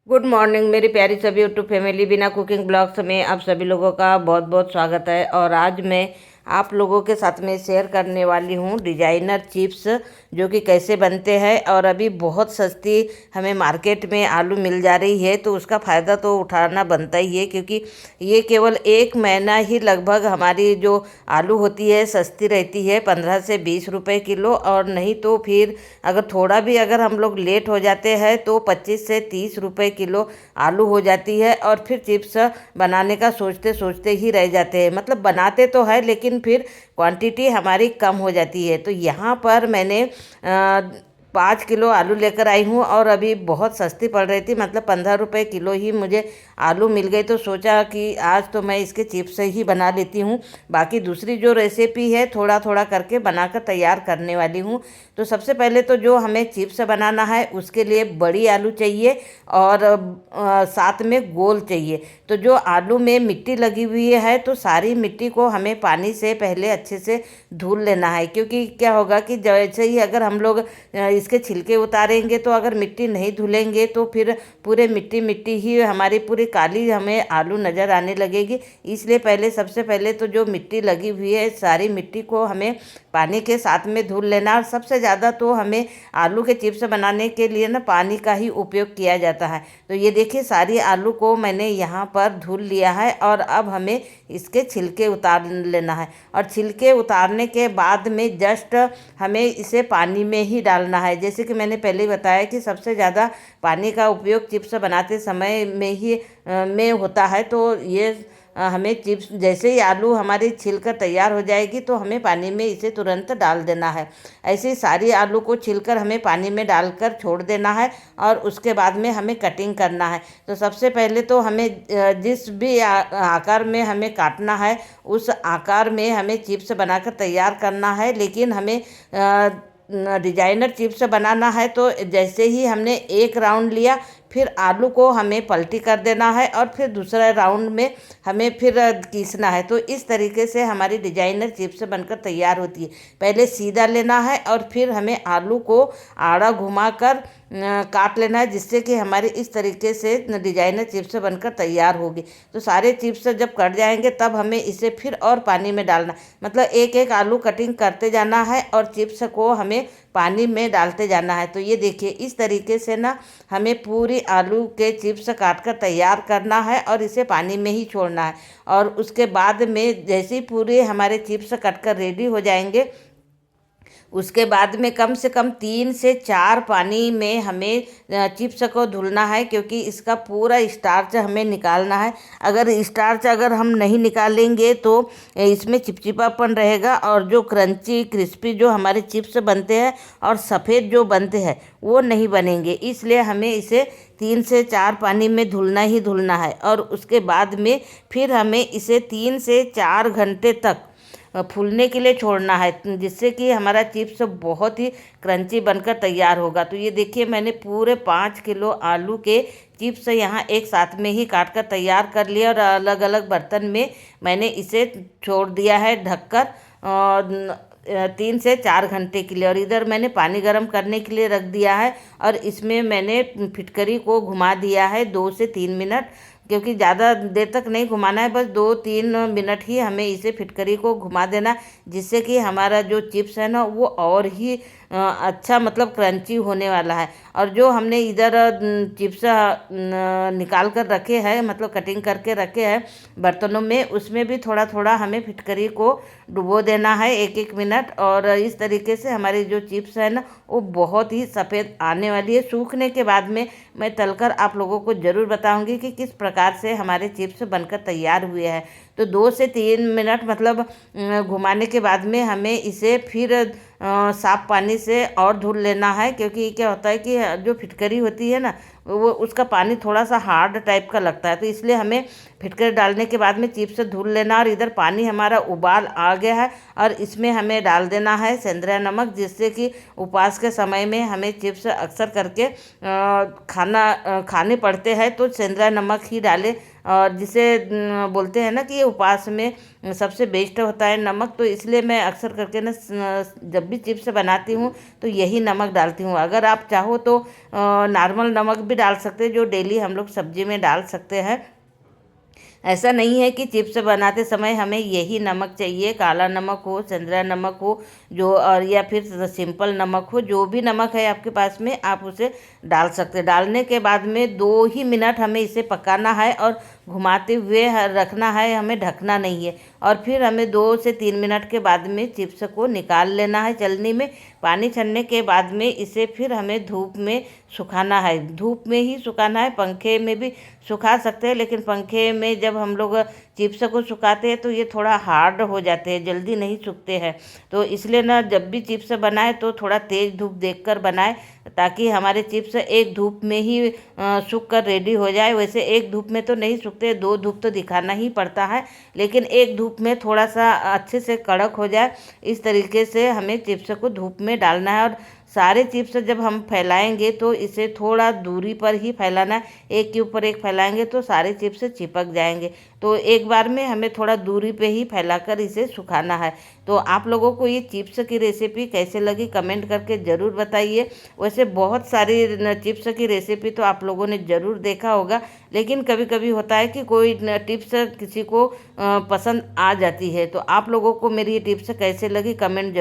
Good morning मेरी प्यारी सभी यूट्यूब फैमिली। बिना कुकिंग ब्लॉग्स में आप सभी लोगों का बहुत बहुत स्वागत है। और आज मैं आप लोगों के साथ में शेयर करने वाली हूँ डिजाइनर चिप्स, जो कि कैसे बनते हैं। और अभी बहुत सस्ती हमें मार्केट में आलू मिल जा रही है, तो उसका फ़ायदा तो उठाना बनता ही है, क्योंकि ये केवल 1 महीना ही लगभग हमारी जो आलू होती है सस्ती रहती है, 15 से 20 रुपए किलो। और नहीं तो फिर अगर थोड़ा भी अगर हम लोग लेट हो जाते हैं तो 25 से 30 रुपए किलो आलू हो जाती है। और फिर चिप्स बनाने का सोचते सोचते ही रह जाते हैं, मतलब बनाते तो है लेकिन फिर क्वांटिटी हमारी कम हो जाती है। तो यहाँ पर मैंने 5 किलो आलू लेकर आई हूँ, और अभी बहुत सस्ती पड़ रही थी, मतलब 15 रुपए किलो ही मुझे आलू मिल गई। तो सोचा कि आज तो मैं इसके चिप्स ही बना लेती हूँ। बाकी दूसरी जो रेसिपी है थोड़ा थोड़ा करके बनाकर तैयार करने वाली हूँ। तो सबसे पहले तो जो हमें चिप्स बनाना है उसके लिए बड़ी आलू चाहिए, और साथ में गोल चाहिए। तो जो आलू में मिट्टी लगी हुई है तो सारी मिट्टी को हमें पानी से पहले अच्छे से धुल लेना है, क्योंकि क्या होगा कि जैसे ही अगर हम लोग इसके छिलके उतारेंगे तो अगर मिट्टी नहीं धुलेंगे तो फिर पूरे मिट्टी मिट्टी ही हमारी पूरी काली हमें आलू नज़र आने लगेगी। इसलिए पहले सबसे पहले तो जो मिट्टी लगी हुई है सारी मिट्टी को हमें पानी के साथ में धुल लेना। और सबसे ज़्यादा तो हमें आलू के चिप्स बनाने के लिए ना पानी का ही उपयोग किया जाता है। तो ये देखिए सारी आलू को मैंने यहाँ पर धुल लिया है, और अब हमें इसके छिलके उतार लेना है। और छिलके उतारने के बाद में जस्ट हमें इसे पानी में ही डालना है। जैसे कि मैंने पहले ही बताया कि सबसे ज़्यादा पानी का उपयोग चिप्स बनाते समय में ही में होता है। तो ये हमें चिप्स जैसे ही आलू हमारी छिलकर तैयार हो जाएगी तो हमें पानी में इसे तुरंत डाल देना है। ऐसे ही सारी आलू को छिलकर हमें पानी में डालकर छोड़ देना है, और उसके बाद में हमें कटिंग करना है। तो सबसे पहले तो हमें जिस भी आकार में हमें काटना है उस आकार में हमें चिप्स बनाकर तैयार करना है। लेकिन हमें डिजाइनर चिप्स बनाना है तो जैसे ही हमने एक राउंड लिया, फिर आलू को हमें पलटी कर देना है, और फिर दूसरा राउंड में हमें फिर घिसना है। तो इस तरीके से हमारी डिजाइनर चिप्स बनकर तैयार होती है। पहले सीधा लेना है और फिर हमें आलू को आड़ा घुमाकर काट लेना है, जिससे कि हमारे इस तरीके से डिजाइनर चिप्स बनकर तैयार होगी। तो सारे चिप्स जब कट जाएंगे तब हमें इसे फिर और पानी में डालना, मतलब एक एक आलू कटिंग करते जाना है और चिप्स को हमें पानी में डालते जाना है। तो ये देखिए इस तरीके से ना हमें पूरी आलू के चिप्स काट कर तैयार करना है, और इसे पानी में ही छोड़ना है। और उसके बाद में जैसे ही पूरे हमारे चिप्स कट कर रेडी हो जाएंगे, उसके बाद में कम से कम 3 से 4 पानी में हमें चिप्स को धुलना है, क्योंकि इसका पूरा स्टार्च हमें निकालना है। अगर स्टार्च अगर हम नहीं निकालेंगे तो इसमें चिपचिपापन रहेगा, और जो क्रंची क्रिस्पी जो हमारे चिप्स बनते हैं और सफ़ेद जो बनते हैं वो नहीं बनेंगे। इसलिए हमें इसे 3 से 4 पानी में धुलना ही धुलना है। और उसके बाद में फिर हमें इसे 3 से 4 घंटे तक फूलने के लिए छोड़ना है, जिससे कि हमारा चिप्स बहुत ही क्रंची बनकर तैयार होगा। तो ये देखिए मैंने पूरे 5 किलो आलू के चिप्स यहाँ एक साथ में ही काट कर तैयार कर लिया, और अलग अलग बर्तन में मैंने इसे छोड़ दिया है ढककर 3 से 4 घंटे के लिए। और इधर मैंने पानी गर्म करने के लिए रख दिया है, और इसमें मैंने फिटकरी को घुमा दिया है 2 से 3 मिनट, क्योंकि ज़्यादा देर तक नहीं घुमाना है, बस 2-3 मिनट ही हमें इसे फिटकरी को घुमा देना, जिससे कि हमारा जो चिप्स है ना वो और ही अच्छा मतलब क्रंची होने वाला है। और जो हमने इधर चिप्स निकाल कर रखे हैं, मतलब कटिंग करके रखे हैं बर्तनों में, उसमें भी थोड़ा थोड़ा हमें फिटकरी को डुबो देना है 1-1 मिनट। और इस तरीके से हमारी जो चिप्स है ना वो बहुत ही सफ़ेद आने वाली है। सूखने के बाद में मैं तलकर आप लोगों को ज़रूर बताऊंगी कि किस प्रकार से हमारे चिप्स बनकर तैयार हुए हैं। तो 2 से 3 मिनट मतलब घुमाने के बाद में हमें इसे फिर साफ़ पानी से और धुल लेना है, क्योंकि क्या होता है कि जो फिटकरी होती है ना वो उसका पानी थोड़ा सा हार्ड टाइप का लगता है। तो इसलिए हमें फिटकरी डालने के बाद में चिप्स धुल लेना। और इधर पानी हमारा उबाल आ गया है, और इसमें हमें डाल देना है सेंधा नमक, जिससे कि उपवास के समय में हमें चिप्स अक्सर करके खाने पड़ते हैं तो सेंधा नमक ही डालें। और जिसे बोलते हैं ना कि ये उपवास में सबसे बेस्ट होता है नमक, तो इसलिए मैं अक्सर करके ना जब भी चिप्स बनाती हूँ तो यही नमक डालती हूँ। अगर आप चाहो तो नॉर्मल नमक भी डाल सकते हैं जो डेली हम लोग सब्जी में डाल सकते हैं। ऐसा नहीं है कि चिप्स बनाते समय हमें यही नमक चाहिए, काला नमक हो, सेंधा नमक हो, जो और या फिर सिंपल नमक हो, जो भी नमक है आपके पास में आप उसे डाल सकते हैं। डालने के बाद में 2 ही मिनट हमें इसे पकाना है और घुमाते हुए रखना है, हमें ढकना नहीं है। और फिर हमें 2 से 3 मिनट के बाद में चिप्स को निकाल लेना है छलनी में। पानी छलने के बाद में इसे फिर हमें धूप में सुखाना है, धूप में ही सुखाना है। पंखे में भी सुखा सकते हैं, लेकिन पंखे में जब हम लोग चिप्स को सुखाते हैं तो ये थोड़ा हार्ड हो जाते हैं, जल्दी नहीं सूखते हैं। तो इसलिए ना जब भी चिप्स बनाए तो थोड़ा तेज़ धूप देखकर बनाए, ताकि हमारे चिप्स एक धूप में ही सूख कर रेडी हो जाए। वैसे एक धूप में तो नहीं सूखते, 2 धूप तो दिखाना ही पड़ता है, लेकिन एक धूप में थोड़ा सा अच्छे से कड़क हो जाए, इस तरीके से हमें चिप्स को धूप में डालना है। और सारे चिप्स जब हम फैलाएंगे तो इसे थोड़ा दूरी पर ही फैलाना है, एक के ऊपर एक फैलाएंगे तो सारे चिप्स चिपक जाएंगे। तो एक बार में हमें थोड़ा दूरी पे ही फैलाकर इसे सुखाना है। तो आप लोगों को ये चिप्स की रेसिपी कैसे लगी कमेंट करके ज़रूर बताइए। वैसे बहुत सारी चिप्स की रेसिपी तो आप लोगों ने ज़रूर देखा होगा, लेकिन कभी कभी होता है कि कोई टिप्स किसी को पसंद आ जाती है। तो आप लोगों को मेरी ये टिप्स कैसे लगी कमेंट